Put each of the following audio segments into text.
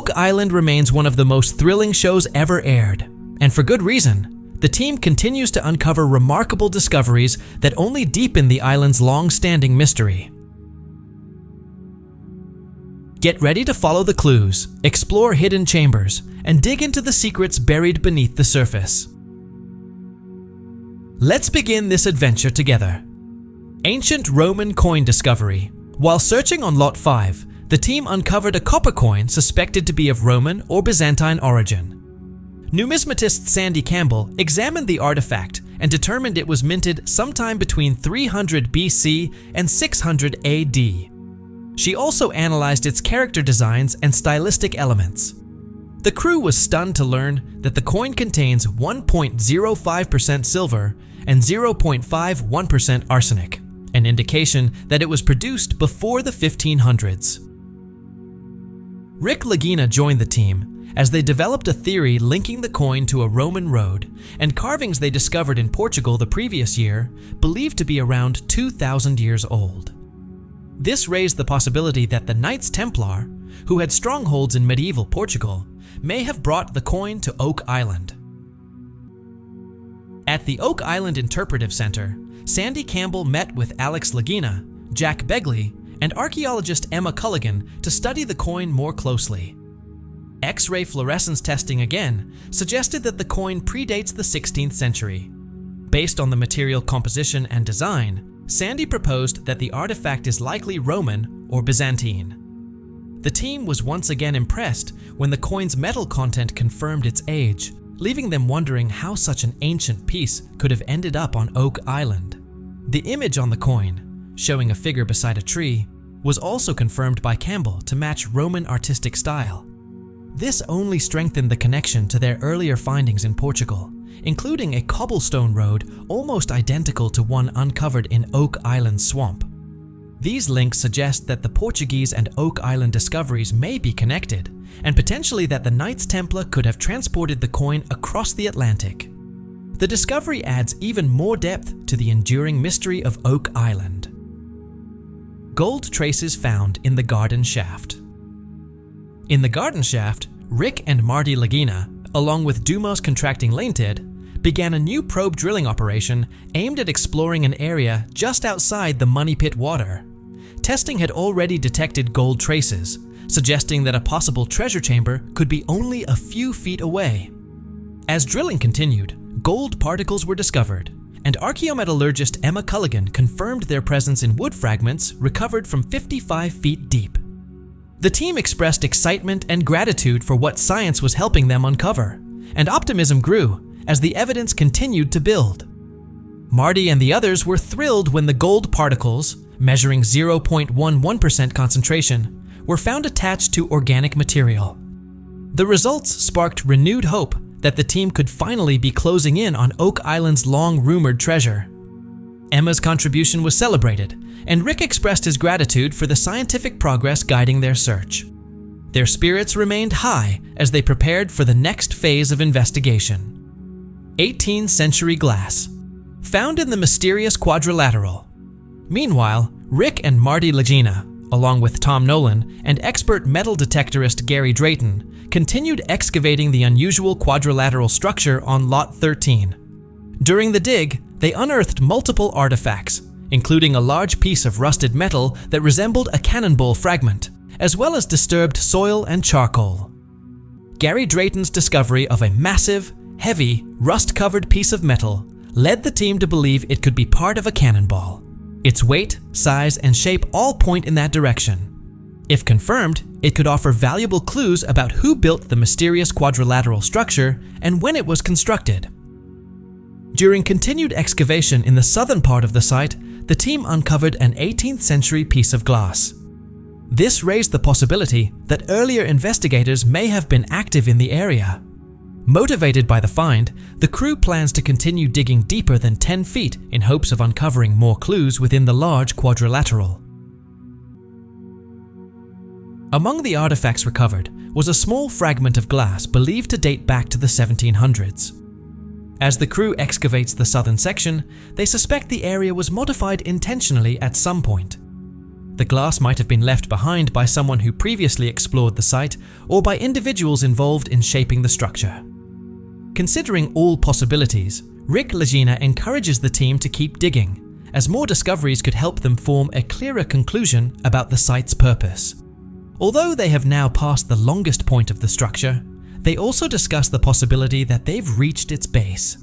Oak Island remains one of the most thrilling shows ever aired, and for good reason. The team continues to uncover remarkable discoveries that only deepen the island's long-standing mystery. Get ready to follow the clues, explore hidden chambers, and dig into the secrets buried beneath the surface. Let's begin this adventure together. Ancient Roman coin discovery. While searching on Lot 5, the team uncovered a copper coin suspected to be of Roman or Byzantine origin. Numismatist Sandy Campbell examined the artifact and determined it was minted sometime between 300 BC and 600 AD. She also analyzed its character designs and stylistic elements. The crew was stunned to learn that the coin contains 1.05% silver and 0.51% arsenic, an indication that it was produced before the 1500s. Rick Lagina joined the team as they developed a theory linking the coin to a Roman road and carvings they discovered in Portugal the previous year, believed to be around 2,000 years old. This raised the possibility that the Knights Templar, who had strongholds in medieval Portugal, may have brought the coin to Oak Island. At the Oak Island Interpretive Center, Sandy Campbell met with Alex Lagina, Jack Begley, and archaeologist Emma Culligan to study the coin more closely. X-ray fluorescence testing again suggested that the coin predates the 16th century. Based on the material composition and design, Sandy proposed that the artifact is likely Roman or Byzantine. The team was once again impressed when the coin's metal content confirmed its age, leaving them wondering how such an ancient piece could have ended up on Oak Island. The image on the coin, showing a figure beside a tree, was also confirmed by Campbell to match Roman artistic style. This only strengthened the connection to their earlier findings in Portugal, including a cobblestone road almost identical to one uncovered in Oak Island swamp. These links suggest that the Portuguese and Oak Island discoveries may be connected, and potentially that the Knights Templar could have transported the coin across the Atlantic. The discovery adds even more depth to the enduring mystery of Oak Island. Gold traces found in the garden shaft. In the garden shaft, Rick and Marty Lagina, along with Dumas Contracting Limited, began a new probe drilling operation aimed at exploring an area just outside the Money Pit water. Testing had already detected gold traces, suggesting that a possible treasure chamber could be only a few feet away. As drilling continued, gold particles were discovered, and archaeometallurgist Emma Culligan confirmed their presence in wood fragments recovered from 55 feet deep. The team expressed excitement and gratitude for what science was helping them uncover, and optimism grew as the evidence continued to build. Marty and the others were thrilled when the gold particles, measuring 0.11% concentration, were found attached to organic material. The results sparked renewed hope that the team could finally be closing in on Oak Island's long-rumored treasure. Emma's contribution was celebrated, and Rick expressed his gratitude for the scientific progress guiding their search. Their spirits remained high as they prepared for the next phase of investigation. 18th century glass, found in the mysterious Quadrilateral. Meanwhile, Rick and Marty Lagina, along with Tom Nolan and expert metal detectorist Gary Drayton, continued excavating the unusual quadrilateral structure on Lot 13. During the dig, they unearthed multiple artifacts, including a large piece of rusted metal that resembled a cannonball fragment, as well as disturbed soil and charcoal. Gary Drayton's discovery of a massive, heavy, rust-covered piece of metal led the team to believe it could be part of a cannonball. Its weight, size, and shape all point in that direction. If confirmed, it could offer valuable clues about who built the mysterious quadrilateral structure and when it was constructed. During continued excavation in the southern part of the site, the team uncovered an 18th century piece of glass. This raised the possibility that earlier investigators may have been active in the area. Motivated by the find, the crew plans to continue digging deeper than 10 feet in hopes of uncovering more clues within the large quadrilateral. Among the artifacts recovered was a small fragment of glass believed to date back to the 1700s. As the crew excavates the southern section, they suspect the area was modified intentionally at some point. The glass might have been left behind by someone who previously explored the site or by individuals involved in shaping the structure. Considering all possibilities, Rick Lagina encourages the team to keep digging, as more discoveries could help them form a clearer conclusion about the site's purpose. Although they have now passed the longest point of the structure, they also discuss the possibility that they've reached its base.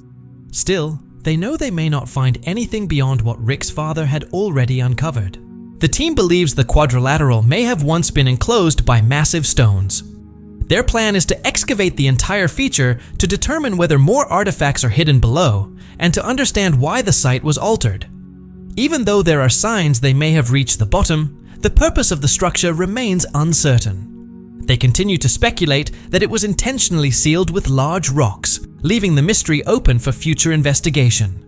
Still, they know they may not find anything beyond what Rick's father had already uncovered. The team believes the Quadrilateral may have once been enclosed by massive stones. Their plan is to excavate the entire feature to determine whether more artifacts are hidden below and to understand why the site was altered. Even though there are signs they may have reached the bottom, the purpose of the structure remains uncertain. They continue to speculate that it was intentionally sealed with large rocks, leaving the mystery open for future investigation.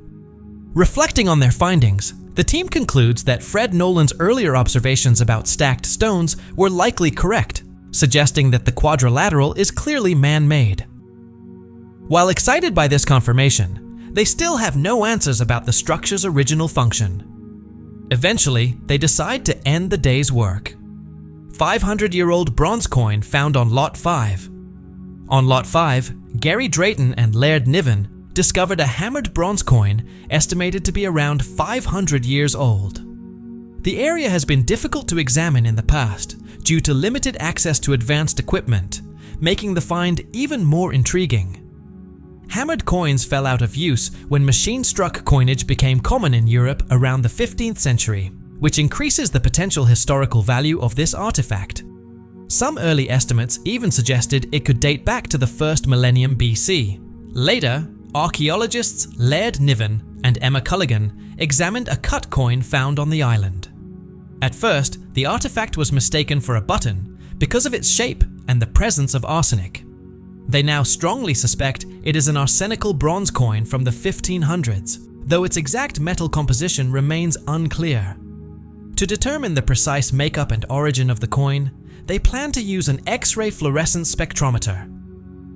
Reflecting on their findings, the team concludes that Fred Nolan's earlier observations about stacked stones were likely correct, suggesting that the Quadrilateral is clearly man-made. While excited by this confirmation, they still have no answers about the structure's original function. Eventually, they decide to end the day's work. 500-year-old bronze coin found on Lot 5. On Lot 5, Gary Drayton and Laird Niven discovered a hammered bronze coin estimated to be around 500 years old. The area has been difficult to examine in the past due to limited access to advanced equipment, making the find even more intriguing. Hammered coins fell out of use when machine-struck coinage became common in Europe around the 15th century, which increases the potential historical value of this artifact. Some early estimates even suggested it could date back to the 1st millennium BC. Later, archaeologists Laird Niven and Emma Culligan examined a cut coin found on the island. At first, the artifact was mistaken for a button because of its shape and the presence of arsenic. They now strongly suspect it is an arsenical bronze coin from the 1500s, though its exact metal composition remains unclear. To determine the precise makeup and origin of the coin, they plan to use an X-ray fluorescence spectrometer.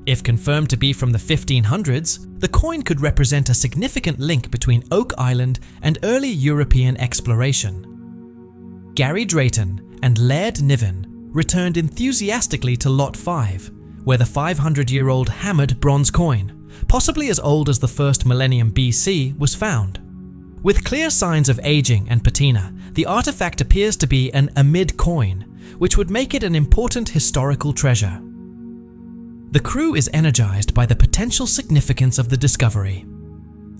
If confirmed to be from the 1500s, the coin could represent a significant link between Oak Island and early European exploration. Gary Drayton and Laird Niven returned enthusiastically to Lot 5, where the 500-year-old hammered bronze coin, possibly as old as the 1st millennium BC, was found. With clear signs of aging and patina, the artifact appears to be an Amid coin, which would make it an important historical treasure. The crew is energized by the potential significance of the discovery.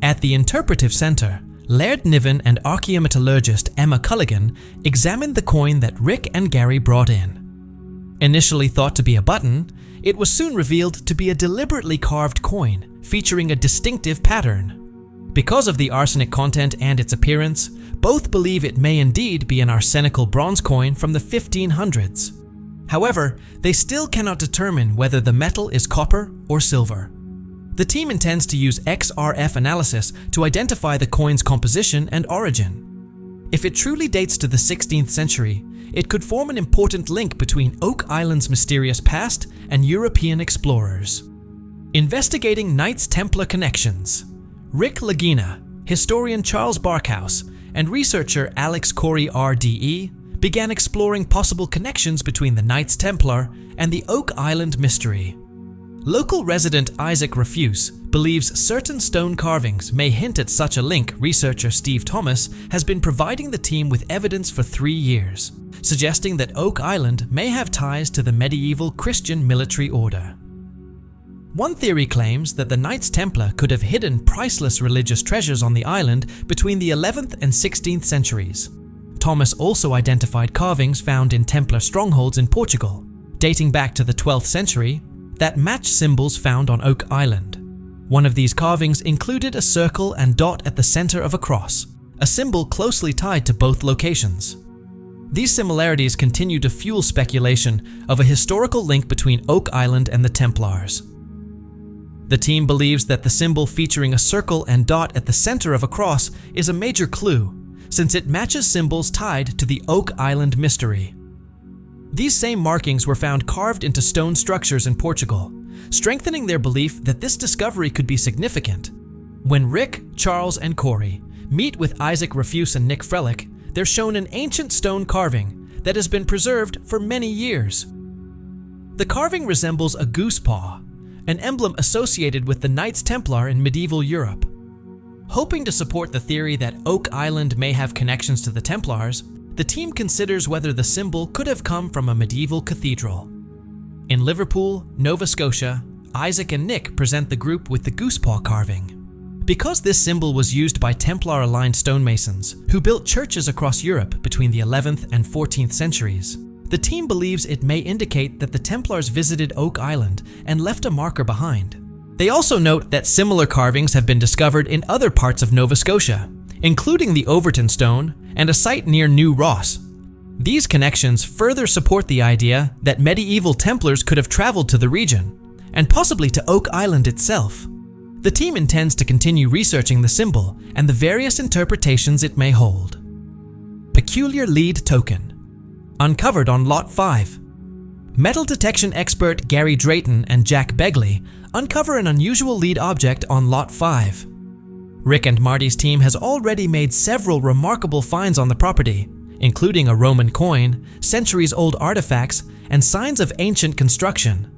At the Interpretive Center, Laird Niven and archaeometallurgist Emma Culligan examined the coin that Rick and Gary brought in. Initially thought to be a button, it was soon revealed to be a deliberately carved coin featuring a distinctive pattern. Because of the arsenic content and its appearance, both believe it may indeed be an arsenical bronze coin from the 1500s. However, they still cannot determine whether the metal is copper or silver. The team intends to use XRF analysis to identify the coin's composition and origin. If it truly dates to the 16th century, it could form an important link between Oak Island's mysterious past and European explorers. Investigating Knights Templar connections, Rick Lagina, historian Charles Barkhouse, and researcher Alex Corey RDE began exploring possible connections between the Knights Templar and the Oak Island mystery. Local resident Isaac Refuse believes certain stone carvings may hint at such a link. Researcher Steve Thomas has been providing the team with evidence for 3 years, suggesting that Oak Island may have ties to the medieval Christian military order. One theory claims that the Knights Templar could have hidden priceless religious treasures on the island between the 11th and 16th centuries. Thomas also identified carvings found in Templar strongholds in Portugal, dating back to the 12th century, that match symbols found on Oak Island. One of these carvings included a circle and dot at the center of a cross, a symbol closely tied to both locations. These similarities continue to fuel speculation of a historical link between Oak Island and the Templars. The team believes that the symbol featuring a circle and dot at the center of a cross is a major clue, since it matches symbols tied to the Oak Island mystery. These same markings were found carved into stone structures in Portugal, strengthening their belief that this discovery could be significant. When Rick, Charles, and Corey meet with Isaac Refuse and Nick Frelick, they're shown an ancient stone carving that has been preserved for many years. The carving resembles a goose paw, an emblem associated with the Knights Templar in medieval Europe. Hoping to support the theory that Oak Island may have connections to the Templars, the team considers whether the symbol could have come from a medieval cathedral. In Liverpool, Nova Scotia, Isaac and Nick present the group with the goosepaw carving. Because this symbol was used by Templar-aligned stonemasons who built churches across Europe between the 11th and 14th centuries, the team believes it may indicate that the Templars visited Oak Island and left a marker behind. They also note that similar carvings have been discovered in other parts of Nova Scotia, including the Overton Stone and a site near New Ross. These connections further support the idea that medieval Templars could have traveled to the region, and possibly to Oak Island itself. The team intends to continue researching the symbol and the various interpretations it may hold. Peculiar lead token. Uncovered on Lot 5. Metal detection expert Gary Drayton and Jack Begley uncover an unusual lead object on Lot 5. Rick and Marty's team has already made several remarkable finds on the property, including a Roman coin, centuries-old artifacts, and signs of ancient construction.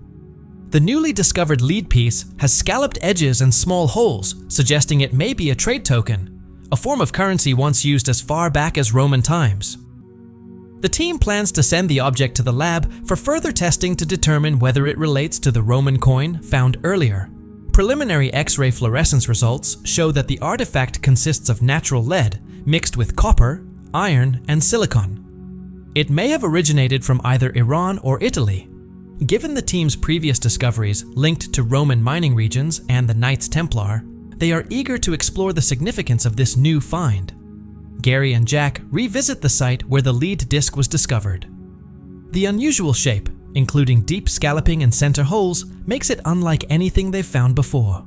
The newly discovered lead piece has scalloped edges and small holes, suggesting it may be a trade token, a form of currency once used as far back as Roman times. The team plans to send the object to the lab for further testing to determine whether it relates to the Roman coin found earlier. Preliminary X-ray fluorescence results show that the artifact consists of natural lead mixed with copper, iron, and silicon. It may have originated from either Iran or Italy. Given the team's previous discoveries linked to Roman mining regions and the Knights Templar, they are eager to explore the significance of this new find. Gary and Jack revisit the site where the lead disc was discovered. The unusual shape, including deep scalloping and center holes, makes it unlike anything they've found before.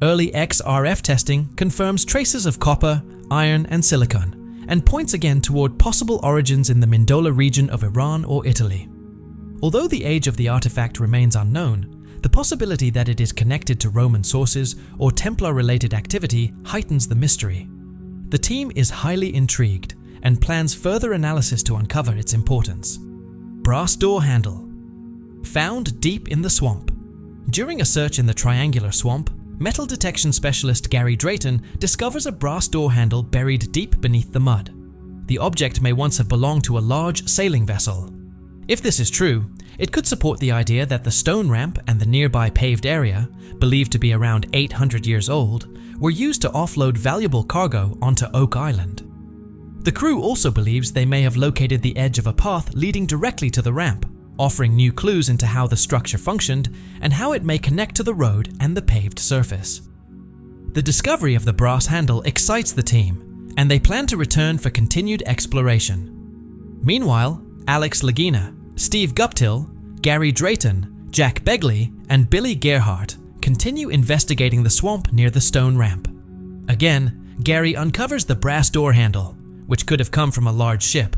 Early XRF testing confirms traces of copper, iron, and silicon, and points again toward possible origins in the Mindola region of Iran or Italy. Although the age of the artifact remains unknown, the possibility that it is connected to Roman sources or Templar-related activity heightens the mystery. The team is highly intrigued and plans further analysis to uncover its importance. Brass door handle. Found deep in the swamp. During a search in the triangular swamp, metal detection specialist Gary Drayton discovers a brass door handle buried deep beneath the mud. The object may once have belonged to a large sailing vessel. If this is true, it could support the idea that the stone ramp and the nearby paved area, believed to be around 800 years old, were used to offload valuable cargo onto Oak Island. The crew also believes they may have located the edge of a path leading directly to the ramp, offering new clues into how the structure functioned and how it may connect to the road and the paved surface. The discovery of the brass handle excites the team, and they plan to return for continued exploration. Meanwhile, Alex Lagina, Steve Guptill, Gary Drayton, Jack Begley, and Billy Gerhardt continue investigating the swamp near the stone ramp. Again, Gary uncovers the brass door handle, which could have come from a large ship.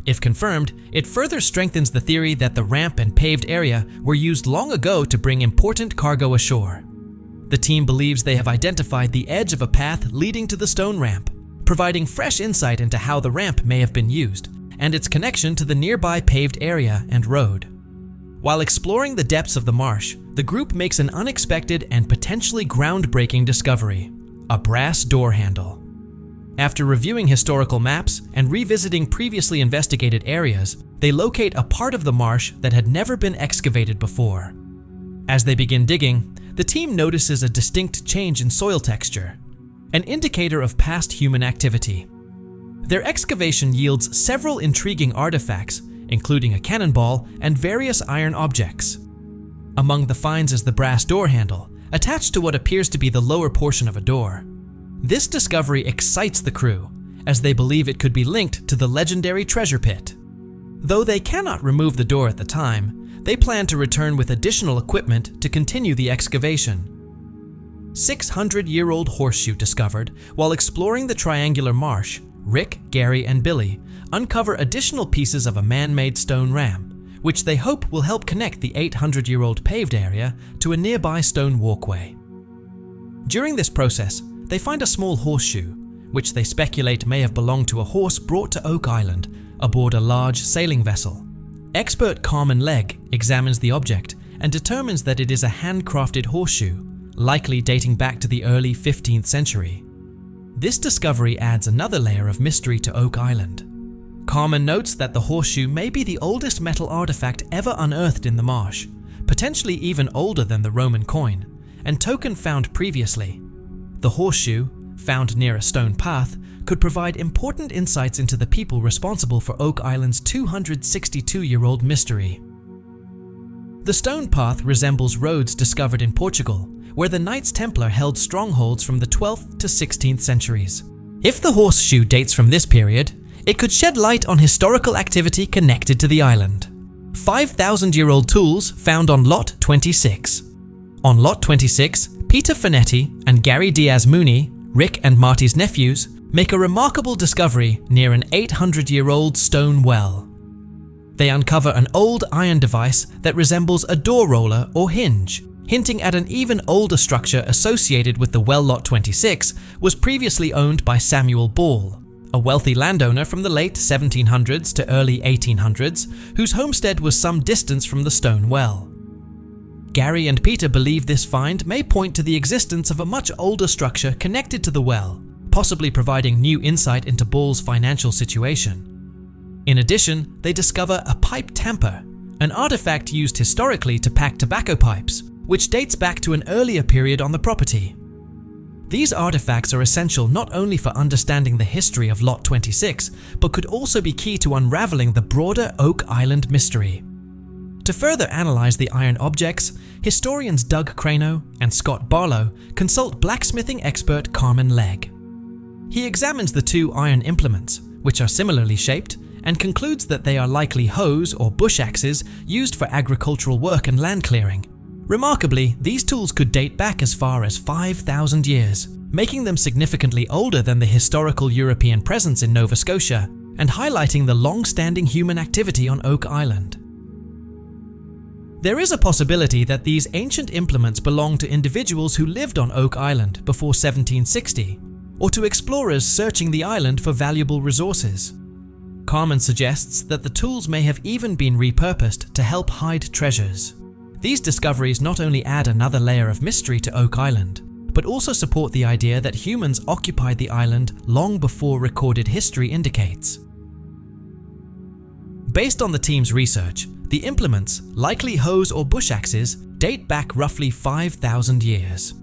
If confirmed, it further strengthens the theory that the ramp and paved area were used long ago to bring important cargo ashore. The team believes they have identified the edge of a path leading to the stone ramp, providing fresh insight into how the ramp may have been used and its connection to the nearby paved area and road. While exploring the depths of the marsh, the group makes an unexpected and potentially groundbreaking discovery: a brass door handle. After reviewing historical maps and revisiting previously investigated areas, they locate a part of the marsh that had never been excavated before. As they begin digging, the team notices a distinct change in soil texture, an indicator of past human activity. Their excavation yields several intriguing artifacts, including a cannonball and various iron objects. Among the finds is the brass door handle, attached to what appears to be the lower portion of a door. This discovery excites the crew, as they believe it could be linked to the legendary treasure pit. Though they cannot remove the door at the time, they plan to return with additional equipment to continue the excavation. 600-year-old horseshoe discovered while exploring the triangular marsh. Rick, Gary, and Billy uncover additional pieces of a man-made stone ramp, which they hope will help connect the 800-year-old paved area to a nearby stone walkway. During this process, they find a small horseshoe, which they speculate may have belonged to a horse brought to Oak Island aboard a large sailing vessel. Expert Carmen Legg examines the object and determines that it is a handcrafted horseshoe, likely dating back to the early 15th century. This discovery adds another layer of mystery to Oak Island. Carmen notes that the horseshoe may be the oldest metal artifact ever unearthed in the marsh, potentially even older than the Roman coin, and token found previously. The horseshoe, found near a stone path, could provide important insights into the people responsible for Oak Island's 262-year-old mystery. The stone path resembles roads discovered in Portugal, where the Knights Templar held strongholds from the 12th to 16th centuries. If the horseshoe dates from this period, it could shed light on historical activity connected to the island. 5,000-year-old tools found on Lot 26. On Lot 26, Peter Finetti and Gary Diaz-Mooney, Rick and Marty's nephews, make a remarkable discovery near an 800-year-old stone well. They uncover an old iron device that resembles a door roller or hinge, hinting at an even older structure associated with the well. Lot 26 was previously owned by Samuel Ball, a wealthy landowner from the late 1700s to early 1800s, whose homestead was some distance from the stone well. Gary and Peter believe this find may point to the existence of a much older structure connected to the well, possibly providing new insight into Ball's financial situation. In addition, they discover a pipe tamper, an artifact used historically to pack tobacco pipes, which dates back to an earlier period on the property. These artifacts are essential not only for understanding the history of Lot 26, but could also be key to unraveling the broader Oak Island mystery. To further analyze the iron objects, historians Doug Crano and Scott Barlow consult blacksmithing expert Carmen Legg. He examines the two iron implements, which are similarly shaped, and concludes that they are likely hoes or bush axes used for agricultural work and land clearing. Remarkably, these tools could date back as far as 5,000 years, making them significantly older than the historical European presence in Nova Scotia and highlighting the long-standing human activity on Oak Island. There is a possibility that these ancient implements belong to individuals who lived on Oak Island before 1760, or to explorers searching the island for valuable resources. Carmen suggests that the tools may have even been repurposed to help hide treasures. These discoveries not only add another layer of mystery to Oak Island, but also support the idea that humans occupied the island long before recorded history indicates. Based on the team's research, the implements, likely hoes or bush axes, date back roughly 5,000 years.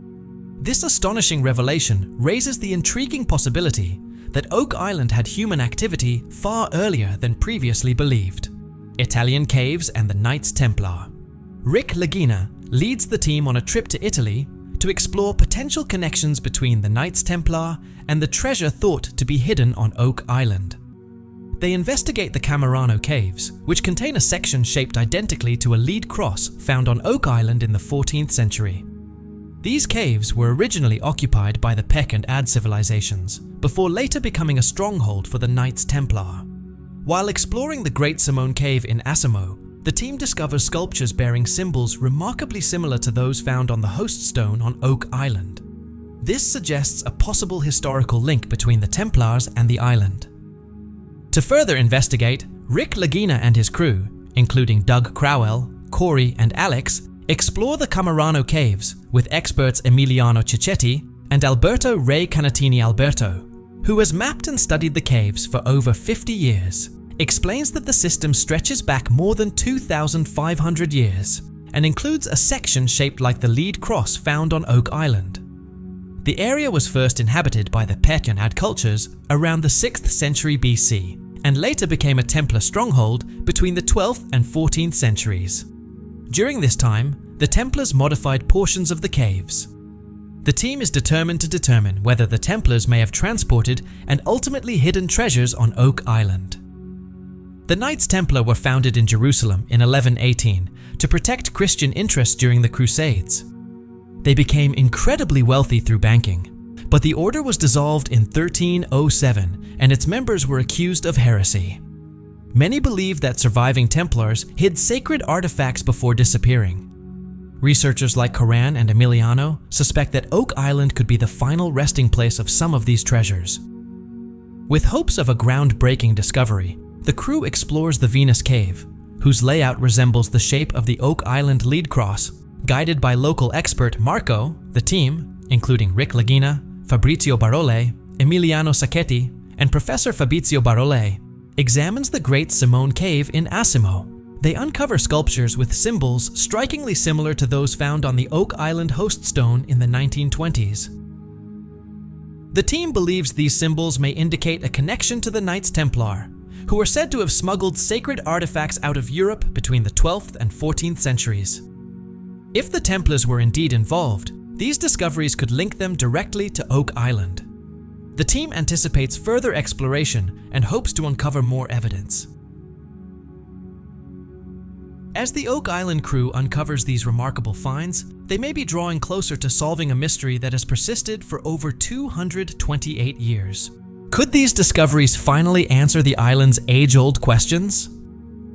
This astonishing revelation raises the intriguing possibility that Oak Island had human activity far earlier than previously believed. Italian caves and the Knights Templar. Rick Lagina leads the team on a trip to Italy to explore potential connections between the Knights Templar and the treasure thought to be hidden on Oak Island. They investigate the Camerano Caves, which contain a section shaped identically to a lead cross found on Oak Island in the 14th century. These caves were originally occupied by the Peck and Ad civilizations, before later becoming a stronghold for the Knights Templar. While exploring the Great Simone Cave in Asimo, the team discovers sculptures bearing symbols remarkably similar to those found on the host stone on Oak Island. This suggests a possible historical link between the Templars and the island. To further investigate, Rick Lagina and his crew, including Doug Crowell, Corey, and Alex, explore the Camerano Caves with experts Emiliano Cicchetti and Alberto Ray Canatini Alberto, who has mapped and studied the caves for over 50 years, explains that the system stretches back more than 2,500 years and includes a section shaped like the lead cross found on Oak Island. The area was first inhabited by the Peck and Ad cultures around the 6th century BC and later became a Templar stronghold between the 12th and 14th centuries. During this time, the Templars modified portions of the caves. The team is determined to determine whether the Templars may have transported and ultimately hidden treasures on Oak Island. The Knights Templar were founded in Jerusalem in 1118 to protect Christian interests during the Crusades. They became incredibly wealthy through banking, but the order was dissolved in 1307 and its members were accused of heresy. Many believe that surviving Templars hid sacred artifacts before disappearing. Researchers like Coran and Emiliano suspect that Oak Island could be the final resting place of some of these treasures. With hopes of a groundbreaking discovery, the crew explores the Venus Cave, whose layout resembles the shape of the Oak Island lead cross. Guided by local expert Marco, the team, including Rick Lagina, Fabrizio Barole, Emiliano Sacchetti, and Professor Fabrizio Barole, examines the Great Simone Cave in Asimo. They uncover sculptures with symbols strikingly similar to those found on the Oak Island host stone in the 1920s. The team believes these symbols may indicate a connection to the Knights Templar, who are said to have smuggled sacred artifacts out of Europe between the 12th and 14th centuries. If the Templars were indeed involved, these discoveries could link them directly to Oak Island. The team anticipates further exploration and hopes to uncover more evidence. As the Oak Island crew uncovers these remarkable finds, they may be drawing closer to solving a mystery that has persisted for over 228 years. Could these discoveries finally answer the island's age-old questions?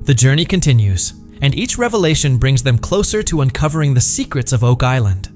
The journey continues, and each revelation brings them closer to uncovering the secrets of Oak Island.